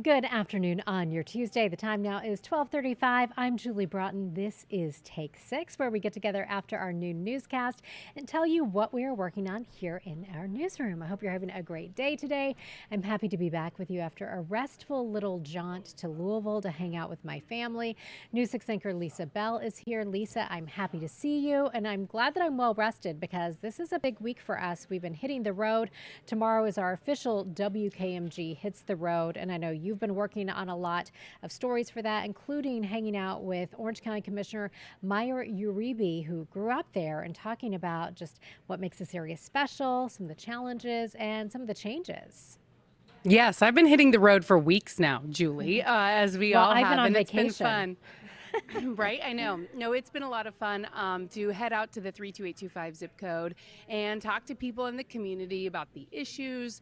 Good afternoon on your Tuesday. The time now is 12:35. I'm Julie Broughton. This is Take 6, where we get together after our noon newscast and tell you what we are working on here in our newsroom. I hope you're having a great day today. I'm happy to be back with you after a restful little jaunt to Louisville to hang out with my family. News 6 anchor Lisa Bell is here. Lisa, I'm happy to see you, and I'm glad that I'm well rested because this is a big week for us. We've been hitting the road. Tomorrow is our official WKMG Hits the Road, and I know you've been working on a lot of stories for that, including hanging out with Orange County Commissioner Mayra Uribe, who grew up there, and talking about just what makes this area special, some of the challenges, and some of the changes. Yes, I've been hitting the road for weeks now, Julie, as we Well, all I've been have, on and it's been vacation. fun. Right? I know. No, it's been a lot of fun to head out to the 32825 zip code and talk to people in the community about the issues,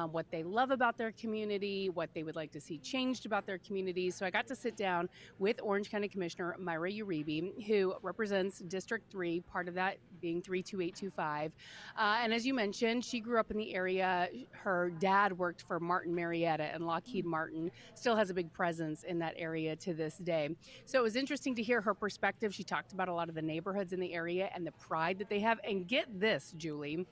what they love about their community, what they would like to see changed about their community. So I got to sit down with Orange County Commissioner Mayra Uribe, who represents District 3, part of that being 32825. And as you mentioned, she grew up in the area. Her dad worked for Martin Marietta, and Lockheed Martin still has a big presence in that area to this day. So it was interesting to hear her perspective. She talked about a lot of the neighborhoods in the area and the pride that they have. And get this, Julie,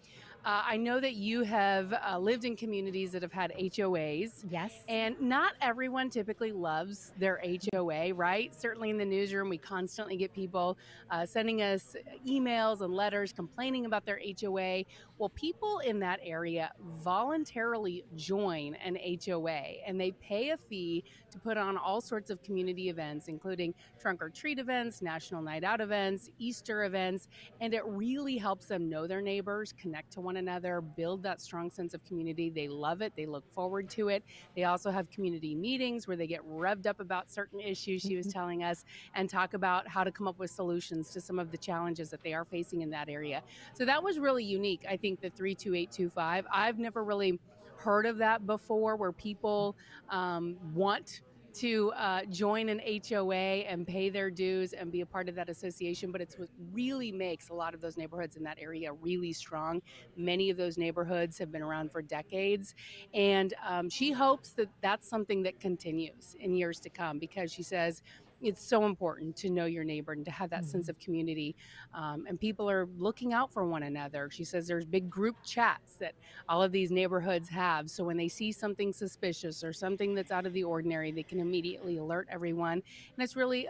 I know that you have lived in communities that have had HOAs, Yes. and not everyone typically loves their HOA, right? Certainly in the newsroom, we constantly get people sending us emails and letters complaining about their HOA. Well, people in that area voluntarily join an HOA, and they pay a fee to put on all sorts of community events, including trunk or treat events, national night out events, Easter events, and it really helps them know their neighbors, connect to one another, build that strong sense of community. They love it. They look forward to it. They also have community meetings where they get revved up about certain issues, she was telling us, and talk about how to come up with solutions to some of the challenges that they are facing in that area. So that was really unique. I think the 32825, I've never really heard of that before, where people want to join an HOA and pay their dues and be a part of that association. But it's what really makes a lot of those neighborhoods in that area really strong. Many of those neighborhoods have been around for decades. And she hopes that that's something that continues in years to come, because she says it's so important to know your neighbor and to have that sense Mhm. of community. And people are looking out for one another. She says there's big group chats that all of these neighborhoods have. So when they see something suspicious or something that's out of the ordinary, they can immediately alert everyone. And it's really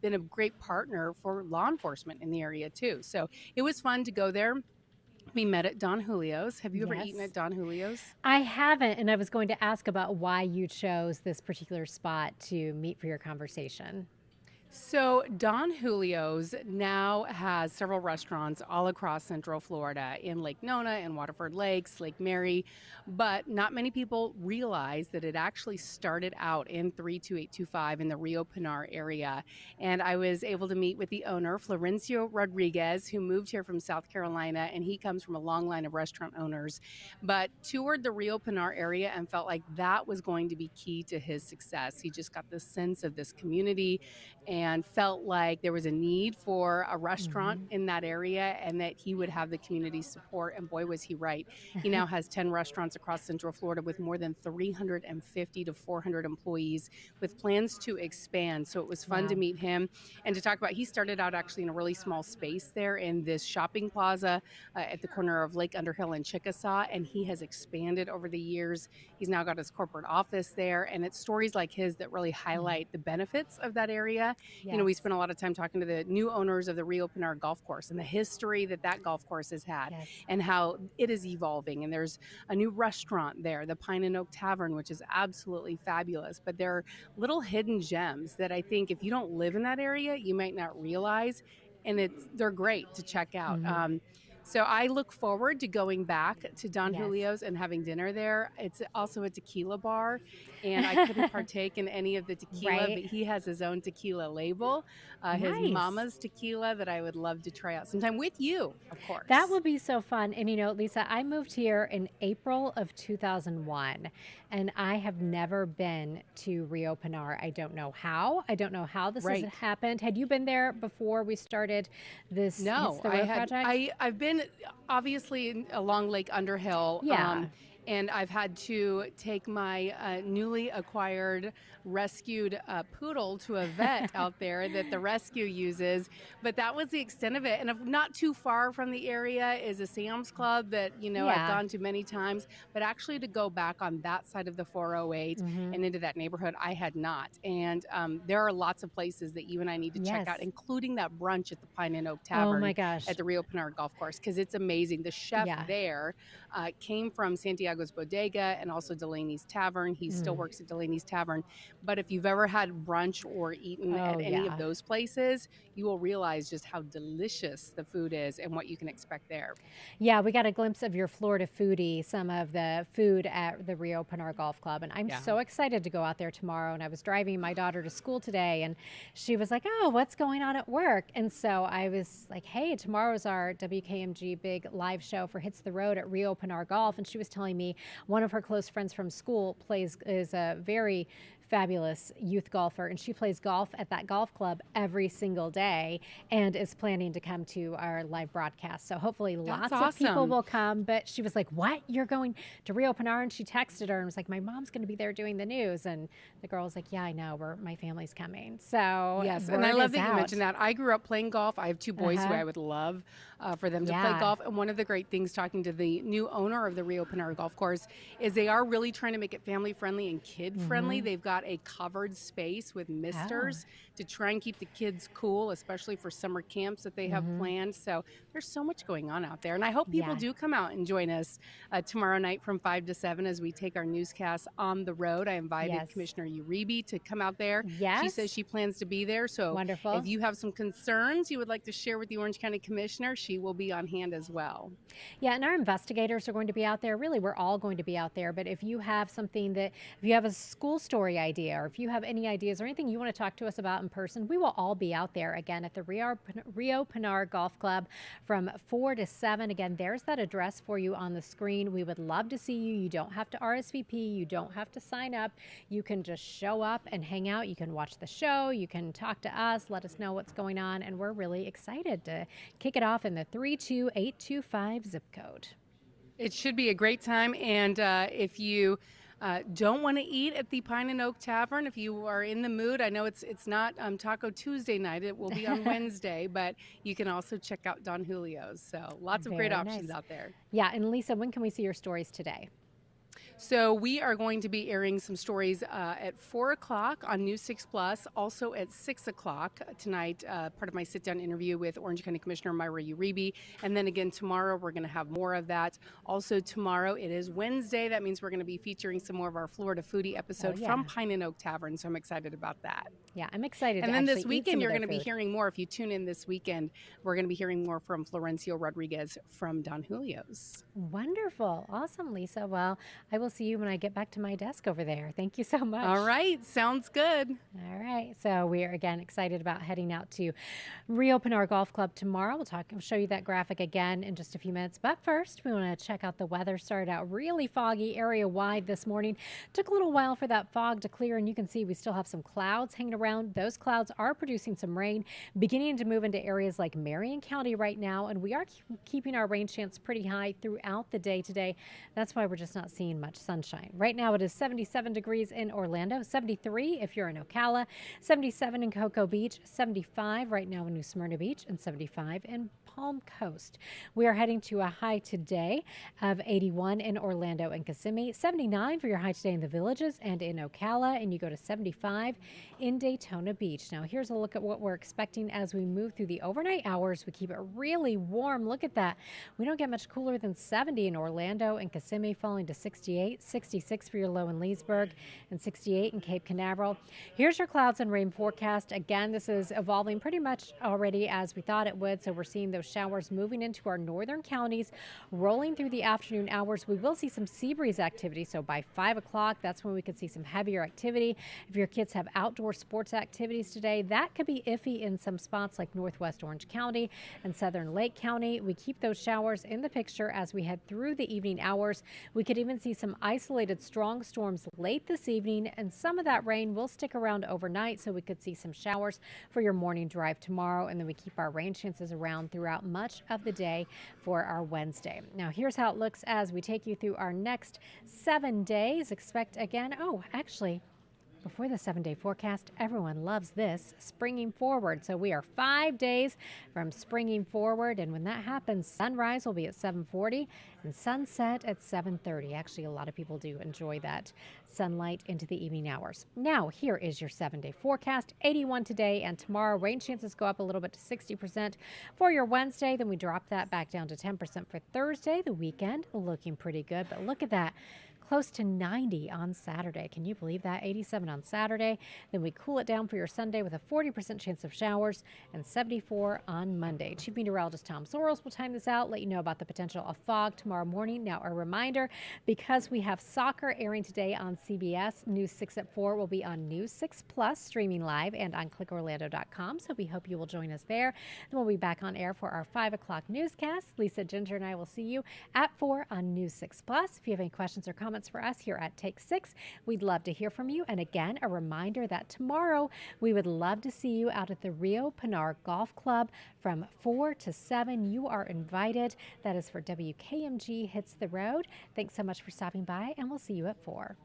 been a great partner for law enforcement in the area, too. So it was fun to go there. We met at Don Julio's. Have you ever eaten Yes. at Don Julio's? I haven't, and I was going to ask about why you chose this particular spot to meet for your conversation. So, Don Julio's now has several restaurants all across Central Florida, in Lake Nona and Waterford Lakes, Lake Mary, but not many people realize that it actually started out in 32825 in the Rio Pinar area. And I was able to meet with the owner, Florencio Rodriguez, who moved here from South Carolina, and he comes from a long line of restaurant owners, but toured the Rio Pinar area and felt like that was going to be key to his success. He just got this sense of this community and felt like there was a need for a restaurant Mhm. in that area, and that he would have the community support. And boy, was he right. He now has 10 restaurants across Central Florida with more than 350 to 400 employees, with plans to expand. So it was fun to Wow. meet him and to talk about. He started out actually in a really small space there in this shopping plaza at the corner of Lake Underhill and Chickasaw, and he has expanded over the years. He's now got his corporate office there, and it's stories like his that really Mm. highlight the benefits of that area. You know, we Yes. spent a lot of time talking to the new owners of the Rio Pinar golf course and the history that that golf course has had, Yes. and how it is evolving. And there's a new restaurant there, the Pine and Oak Tavern, which is absolutely fabulous. But there are little hidden gems that I think if you don't live in that area, you might not realize. And they're great to check out. Mhm. So I look forward to going back to Don Yes. Julio's and having dinner there. It's also a tequila bar, and I couldn't partake in any of the tequila, but Right? he has his own tequila label, his Nice. mama's tequila, that I would love to try out sometime with you, of That course. will be so fun. And Lisa, I moved here in April of 2001, and I have never been to Rio Pinar. I don't know how. I don't know how this has Right. happened. Had you been there before we started this Hits No, the Road project? I've been obviously along Lake Underhill. Yeah. and I've had to take my newly acquired rescued poodle to a vet out there that the rescue uses. But that was the extent of it. And not too far from the area is a Sam's Club that, I've Yeah. gone to many times. But actually, to go back on that side of the 408 Hmm. and into that neighborhood, I had not. And there are lots of places that you and I need to check out, Yes. including that brunch at the Pine and Oak Oh Tavern my gosh. at the Rio Pinar Golf Course, because it's amazing. The chef Yeah. there came from Santiago's Bodega and also Delaney's Tavern. He still Mm. works at Delaney's Tavern. But if you've ever had brunch or eaten at Oh any of yeah. those places, you will realize just how delicious the food is and what you can expect there. Yeah, we got a glimpse of your Florida foodie, some of the food at the Rio Pinar Golf Club. And I'm Yeah. so excited to go out there tomorrow. And I was driving my daughter to school today and she was like, "Oh, what's going on at work?" And so I was like, "Hey, tomorrow's our WKMG big live show for Hits the Road at Rio Pinar Golf." And she was telling me one of her close friends from school is a very fabulous youth golfer, and she plays golf at that golf club every single day and is planning to come to our live broadcast. So hopefully That's lots of people awesome. will come. But she was like, "What? You're going to Rio Pinar?" And she texted her and was like, "My mom's going to be there doing the news." And the girl was like, "Yeah, I know. My family's coming." So Yes, and I word love is that you out. mentioned that. I grew up playing golf. I have two boys who Uh-huh. I would love for them to play Yeah. golf. And one of the great things talking to the new owner of the Rio Pinar Golf Course is they are really trying to make it family friendly and kid friendly. Mm-hmm. They've got a covered space with Oh. misters to try and keep the kids cool, especially for summer camps that they have Mm-hmm. planned. So there's so much going on out there. And I hope people Yeah. do come out and join us tomorrow night from 5 to 7 as we take our newscast on the road. I invited Yes. Commissioner Uribe to come out there. She says Yes. she plans to be there. So if Wonderful. you have some concerns you would like to share with the Orange County Commissioner, she will be on hand as well. Yeah, and our investigators are going to be out there. Really, we're all going to be out there. But if you have something if you have a school story idea, or if you have any ideas or anything you want to talk to us about in person, we will all be out there again at the Rio Pinar Golf Club from 4 to 7. Again, there's that address for you on the screen. We would love to see you. You don't have to RSVP. You don't have to sign up. You can just show up and hang out. You can watch the show. You can talk to us, let us know what's going on. And we're really excited to kick it off in the 32825 zip code. It should be a great time. And if you don't want to eat at the Pine and Oak Tavern, if you are in the mood, I know it's not Taco Tuesday night, it will be on Wednesday, but you can also check out Don Julio's. So lots of great Very options nice. out there. Yeah, and Lisa, when can we see your stories today? So we are going to be airing some stories at 4 o'clock on News 6 Plus, also at 6 o'clock tonight, part of my sit-down interview with Orange County Commissioner Mayra Uribe. And then again tomorrow, we're going to have more of that. Also tomorrow, it is Wednesday. That means we're going to be featuring some more of our Florida Foodie episode yeah. from Pine and Oak Tavern. So I'm excited about that. Yeah, I'm excited And to then this actually eat some weekend, of you're their going to be food. hearing more. If you tune in this weekend, we're going to be hearing more from Florencio Rodriguez from Don Julio's. Wonderful. Awesome, Lisa. Well, I will see you when I get back to my desk over there. Thank you so much. All right. Sounds good. All right. So we are again excited about heading out to reopen our golf club tomorrow. We'll show you that graphic again in just a few minutes. But first, we want to check out the weather. Started out really foggy area wide this morning. Took a little while for that fog to clear, and you can see we still have some clouds hanging around. Those clouds are producing some rain, beginning to move into areas like Marion County right now, and we are keeping our rain chance pretty high throughout the day today. That's why we're just not seeing much sunshine. Right now it is 77 degrees in Orlando, 73 if you're in Ocala, 77 in Cocoa Beach, 75 right now in New Smyrna Beach, and 75 in Palm Coast. We are heading to a high today of 81 in Orlando and Kissimmee, 79 for your high today in the Villages and in Ocala, and you go to 75 in Daytona Beach. Now here's a look at what we're expecting as we move through the overnight hours. We keep it really warm. Look at that. We don't get much cooler than 70 in Orlando and Kissimmee, falling to 68, 66 for your low in Leesburg, and 68 in Cape Canaveral. Here's your clouds and rain forecast. Again, this is evolving pretty much already as we thought it would, so we're seeing those showers moving into our northern counties, rolling through the afternoon hours. We will see some sea breeze activity, so by 5 o'clock, that's when we could see some heavier activity. If your kids have outdoor sports activities today, that could be iffy in some spots like northwest Orange County and southern Lake County. We keep those showers in the picture as we head through the evening hours. We could even see some isolated strong storms late this evening, and some of that rain will stick around overnight, so we could see some showers for your morning drive tomorrow. And then we keep our rain chances around throughout much of the day for our Wednesday. Now, here's how it looks as we take you through our next 7 days. Expect again, actually, before the 7-day forecast, everyone loves this, springing forward. So we are 5 days from springing forward. And when that happens, sunrise will be at 7:40 and sunset at 7:30. Actually, a lot of people do enjoy that sunlight into the evening hours. Now, here is your 7-day forecast. 81 today and tomorrow. Rain chances go up a little bit to 60% for your Wednesday. Then we drop that back down to 10% for Thursday. The weekend looking pretty good. But look at that. Close to 90 on Saturday. Can you believe that? 87 on Saturday. Then we cool it down for your Sunday with a 40% chance of showers and 74 on Monday. Chief Meteorologist Tom Sorrells will time this out, let you know about the potential of fog tomorrow morning. Now, a reminder, because we have soccer airing today on CBS, News 6 at 4 will be on News 6 Plus, streaming live and on clickorlando.com. So we hope you will join us there. Then we'll be back on air for our 5 o'clock newscast. Lisa, Ginger, and I will see you at 4 on News 6 Plus. If you have any questions or comments for us here at Take 6, we'd love to hear from you. And again, a reminder that tomorrow we would love to see you out at the Rio Pinar Golf Club from 4 to 7. You are invited. That is for WKMG Hits the Road. Thanks so much for stopping by, and we'll see you at 4.